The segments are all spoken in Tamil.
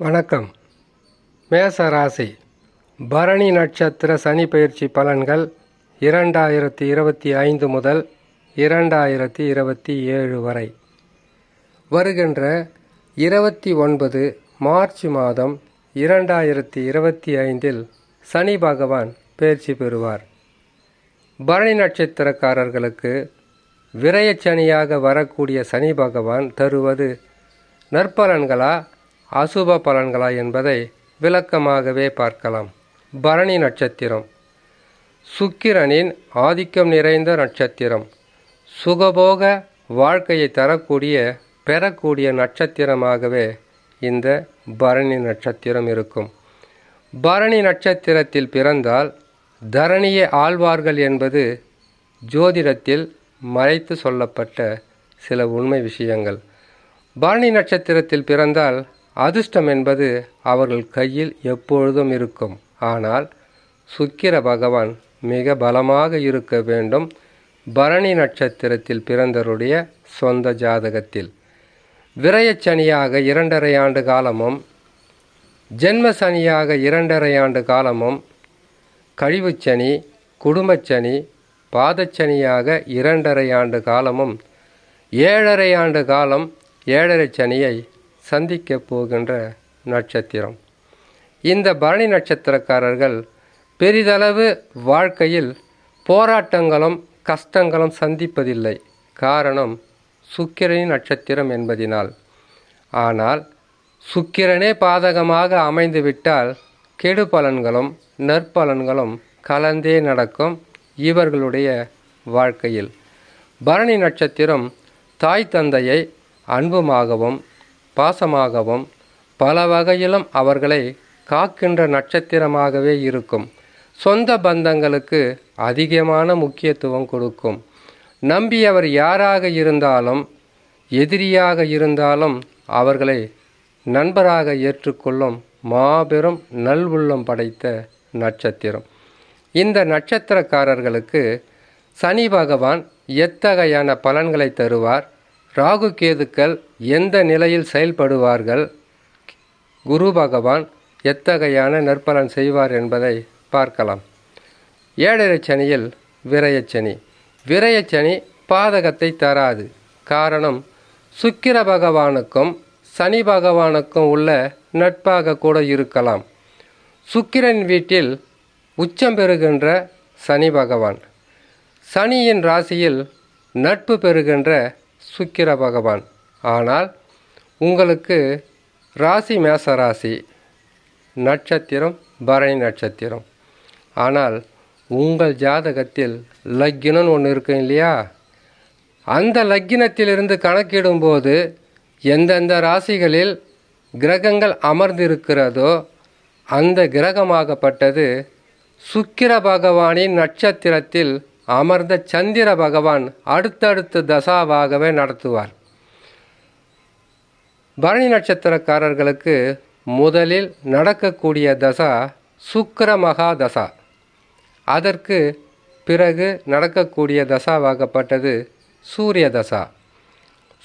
வணக்கம். மேசராசி பரணி நட்சத்திர சனி பயிற்சி பலன்கள் 2025 முதல் 2027 வரை. வருகின்ற 29 மார்ச் மாதம் 2025 சனி பகவான் பயிற்சி பெறுவார். பரணி நட்சத்திரக்காரர்களுக்கு விரயச்சனியாக வரக்கூடிய சனி பகவான் தருவது நற்பலன்களா அசுப பலன்களா என்பதை விளக்கமாகவே பார்க்கலாம். பரணி நட்சத்திரம் சுக்கிரனின் ஆதிக்கம் நிறைந்த நட்சத்திரம். சுகபோக வாழ்க்கையை பெறக்கூடிய நட்சத்திரமாகவே இந்த பரணி நட்சத்திரம் இருக்கும். பரணி நட்சத்திரத்தில் பிறந்தால் தரணியை ஆழ்வார்கள் என்பது ஜோதிடத்தில் மறைத்து சொல்லப்பட்ட சில உண்மை விஷயங்கள். பரணி நட்சத்திரத்தில் பிறந்தால் அதிர்ஷ்டம் என்பது அவர்கள் கையில் எப்பொழுதும் இருக்கும். ஆனால் சுக்கிர பகவான் மிக பலமாக இருக்க வேண்டும். பரணி நட்சத்திரத்தில் பிறந்தவருடைய சொந்த ஜாதகத்தில் விரயச்சனியாக 2.5 ஆண்டு காலமும், ஜென்ம சனியாக 2.5 ஆண்டு காலமும், கழிவுச்சனி, குடும்பச்சனி, பாதச்சனியாக 2.5 ஆண்டு காலமும், 7.5 ஆண்டு காலம் 7.5 சனியை சந்திக்கப் போகின்ற நட்சத்திரம். இந்த பரணி நட்சத்திரக்காரர்கள் பெரிதளவு வாழ்க்கையில் போராட்டங்களும் கஷ்டங்களும் சந்திப்பதில்லை. காரணம் சுக்கிரனின் நட்சத்திரம் என்பதினால். ஆனால் சுக்கிரனே பாதகமாக அமைந்துவிட்டால் கெடு பலன்களும் நற்பலன்களும் கலந்தே நடக்கும் இவர்களுடைய வாழ்க்கையில். பரணி நட்சத்திரம் தாய் தந்தையை அன்புமாகவும் பாசமாகவும் பல வகையிலும் அவர்களை காக்கின்ற நட்சத்திரமாகவே இருக்கும். சொந்த பந்தங்களுக்கு அதிகமான முக்கியத்துவம் கொடுக்கும். நம்பியவர் யாராக இருந்தாலும் எதிரியாக இருந்தாலும் அவர்களை நண்பராக ஏற்றுக்கொள்ளும் மாபெரும் நல்வுள்ளம் படைத்த நட்சத்திரம். இந்த நட்சத்திரக்காரர்களுக்கு சனி பகவான் எத்தகையான பலன்களை தருவார், ராகு கேதுக்கள் எந்த நிலையில் செயல்படுவார்கள், குரு பகவான் எத்தகையான நற்பலன் செய்வார் என்பதை பார்க்கலாம். 7.5 சனியில் விரயச்சனி. விரயச்சனி பாதகத்தை தராது. காரணம் சுக்கிர பகவானுக்கும் சனி பகவானுக்கும் உள்ள நட்பாக கூட இருக்கலாம். சுக்கிரன் வீட்டில் உச்சம் பெறுகின்ற சனி பகவான், சனியின் ராசியில் நட்பு பெறுகின்ற சுக்கிர பகவான். ஆனால் உங்களுக்கு ராசி மேசராசி, நட்சத்திரம் பரணி நட்சத்திரம். ஆனால் உங்கள் ஜாதகத்தில் லக்கினம் ஒன்று இருக்கும் இல்லையா? அந்த லக்கினத்திலிருந்து கணக்கிடும்போது எந்தெந்த ராசிகளில் கிரகங்கள் அமர்ந்திருக்கிறதோ அந்த கிரகமாகப்பட்டது சுக்கிர பகவானின் நட்சத்திரத்தில் அமர்ந்த சந்திர பகவான் அடுத்தடுத்து தசாவாகவே நடத்துவார். பரணி நட்சத்திரக்காரர்களுக்கு முதலில் நடக்கக்கூடிய தசா சுக்கிர மகா தசா. அதற்கு பிறகு நடக்கக்கூடிய தசாவாகப்பட்டது சூரிய தசா.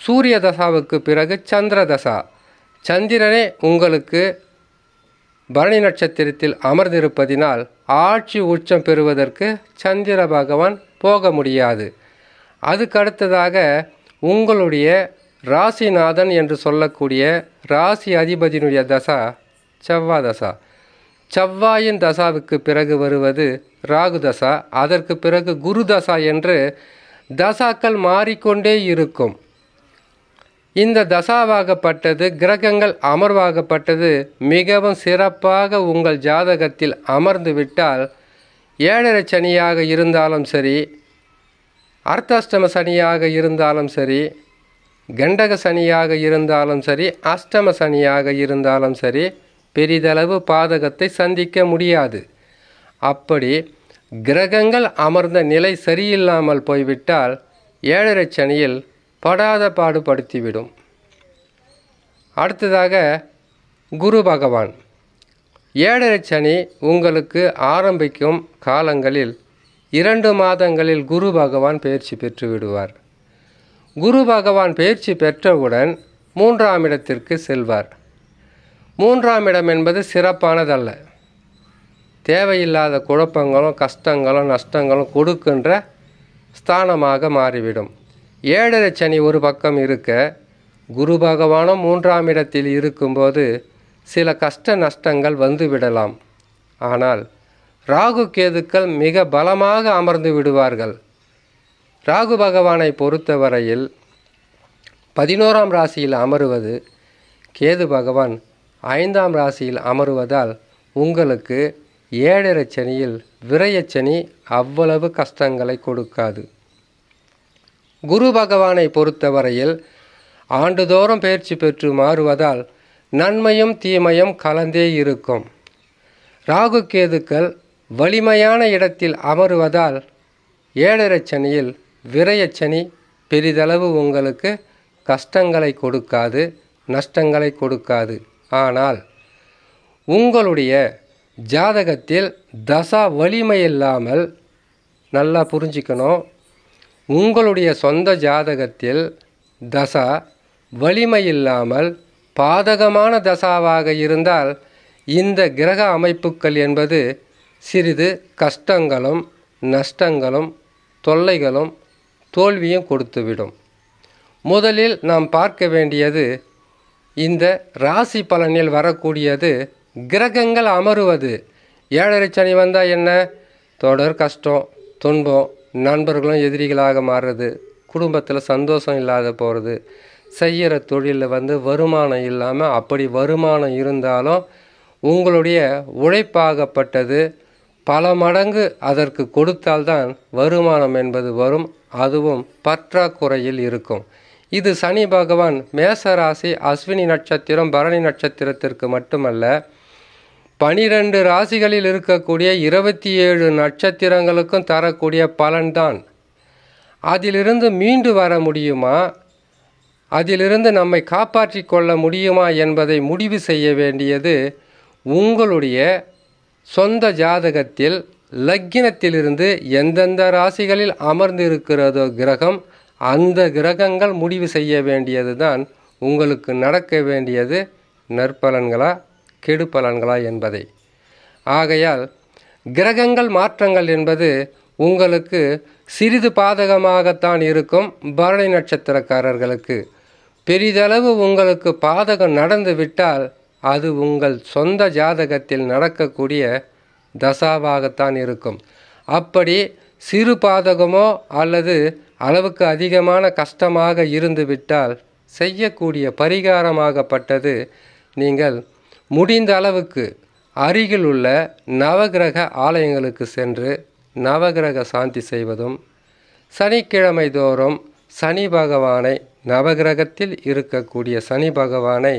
சூரிய தசாவுக்கு பிறகு சந்திர தசா. சந்திரனே உங்களுக்கு பரணி நட்சத்திரத்தில் அமர்ந்திருப்பதினால் ஆட்சி உச்சம் பெறுவதற்கு சந்திர பகவான் போக முடியாது. அதுக்கடுத்ததாக உங்களுடைய ராசிநாதன் என்று சொல்லக்கூடிய ராசி அதிபதியினுடைய தசா செவ்வாய் தசா. செவ்வாயின் தசாவுக்கு பிறகு வருவது ராகு தசா. அதற்கு பிறகு குரு தசா என்று தசாக்கள் மாறிக்கொண்டே இருக்கும். இந்த தசாவாகப்பட்டது கிரகங்கள் அமர்வாகப்பட்டது மிகவும் சிறப்பாக உங்கள் ஜாதகத்தில் அமர்ந்து விட்டால் 7.5 சனியாக இருந்தாலும் சரி, அர்த்தாஷ்டம சனியாக இருந்தாலும் சரி, கண்டக சனியாக இருந்தாலும் சரி, அஷ்டம சனியாக இருந்தாலும் சரி, பெரிதளவு பாதகத்தை சந்திக்க முடியாது. அப்படி கிரகங்கள் அமர்ந்த நிலை சரியில்லாமல் போய்விட்டால் 7.5 சனியில் படாத பாடுபடுத்திவிடும். அடுத்ததாக குரு பகவான். 7.5 சனி உங்களுக்கு ஆரம்பிக்கும் காலங்களில் 2 மாதங்களில் குரு பகவான் பயிற்சி பெற்று விடுவார். குரு பகவான் பயிற்சி பெற்றவுடன் 3ஆம் இடத்திற்கு செல்வார். மூன்றாம் இடம் என்பது சிறப்பானதல்ல. தேவையில்லாத குழப்பங்களும் கஷ்டங்களும் நஷ்டங்களும் கொடுக்கின்ற ஸ்தானமாக மாறிவிடும். 7.5 சனி ஒரு பக்கம் இருக்க, குரு பகவானும் 3ஆம் இடத்தில் இருக்கும்போது சில கஷ்ட நஷ்டங்கள் வந்துவிடலாம். ஆனால் ராகு கேதுக்கள் மிக பலமாக அமர்ந்து விடுவார்கள். ராகு பகவானை பொறுத்தவரையில் 11ஆம் ராசியில் அமருவது, கேது பகவான் 5ஆம் ராசியில் அமருவதால் உங்களுக்கு 7.5 சனியில் விரயச்சனி அவ்வளவு கஷ்டங்களை கொடுக்காது. குரு பகவானை பொறுத்தவரையில் ஆண்டுதோறும் பயிற்சி பெற்று மாறுவதால் நன்மையும் தீமையும் கலந்தே இருக்கும். ராகு கேதுக்கள் வலிமையான இடத்தில் அமருவதால் 7.5 சனியில் விரயச்சனி பெரிதளவு உங்களுக்கு கஷ்டங்களை கொடுக்காது, நஷ்டங்களை கொடுக்காது. ஆனால் உங்களுடைய ஜாதகத்தில் தசா வலிமை இல்லாமல், நல்லா புரிஞ்சிக்கணும், உங்களுடைய சொந்த ஜாதகத்தில் தசா வலிமை இல்லாமல் பாதகமான தசாவாக இருந்தால் இந்த கிரக அமைப்புகள் என்பது சிறிது கஷ்டங்களும் நஷ்டங்களும் தொல்லைகளும் தோல்வியும் கொடுத்துவிடும். முதலில் நாம் பார்க்க வேண்டியது இந்த ராசி பலனில் வரக்கூடியது கிரகங்கள் அமருவது. 7.5 சனி வந்தால் என்ன? தொடர் கஷ்டம், துன்பம், நண்பர்களும் எதிரிகளாக மாறுறது, குடும்பத்தில் சந்தோஷம் இல்லாத போகிறது, செய்கிற தொழிலில் வருமானம் இல்லாமல், அப்படி வருமானம் இருந்தாலும் உங்களுடைய உழைப்பாகப்பட்டது பல மடங்கு அதற்கு கொடுத்தால்தான் வருமானம் என்பது வரும். அதுவும் பற்றாக்குறையில் இருக்கும். இது சனி பகவான் மேசராசி அஸ்வினி நட்சத்திரம் பரணி நட்சத்திரத்திற்கு மட்டுமல்ல, 12 ராசிகளில் இருக்கக்கூடிய 27 நட்சத்திரங்களுக்கும் தரக்கூடிய பலன்தான். அதிலிருந்து மீண்டு வர முடியுமா, அதிலிருந்து நம்மை காப்பாற்றி கொள்ள முடியுமா என்பதை முடிவு செய்ய வேண்டியது உங்களுடைய சொந்த ஜாதகத்தில் லக்கினத்திலிருந்து எந்தெந்த ராசிகளில் அமர்ந்திருக்கிறதோ கிரகம், அந்த கிரகங்கள் முடிவு செய்ய வேண்டியது தான் உங்களுக்கு நடக்க வேண்டியது நற்பலன்களா கெடு பலன்களா என்பதை. ஆகையால் கிரகங்கள் மாற்றங்கள் என்பது உங்களுக்கு சிறிது பாதகமாகத்தான் இருக்கும். பரணி நட்சத்திரக்காரர்களுக்கு பெரிதளவு உங்களுக்கு பாதகம் நடந்து விட்டால் அது உங்கள் சொந்த ஜாதகத்தில் நடக்கக்கூடிய தசாவாகத்தான் இருக்கும். அப்படி சிறு பாதகமோ அல்லது அளவுக்கு அதிகமான கஷ்டமாக இருந்து விட்டால் செய்யக்கூடிய பரிகாரமாகப்பட்டது, நீங்கள் முடிந்த அளவுக்கு அருகில் உள்ள நவகிரக ஆலயங்களுக்கு சென்று நவகிரக சாந்தி செய்வதும், சனிக்கிழமை தோறும் சனி பகவானை, நவகிரகத்தில் இருக்கக்கூடிய சனி பகவானை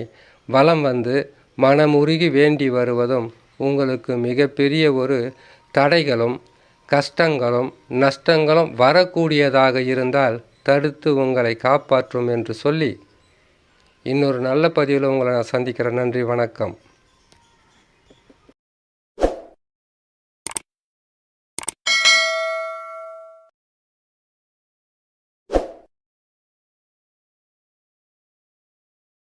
வலம் வந்து மனமுருகி வேண்டி வருவதும் உங்களுக்கு மிகப்பெரிய ஒரு தடைகளும் கஷ்டங்களும் நஷ்டங்களும் வரக்கூடியதாக இருந்தால் தடுத்து உங்களை காப்பாற்றும் என்று சொல்லி இன்னொரு நல்ல பதிவில் உங்களை நான் சந்திக்கிறேன். நன்றி, வணக்கம்.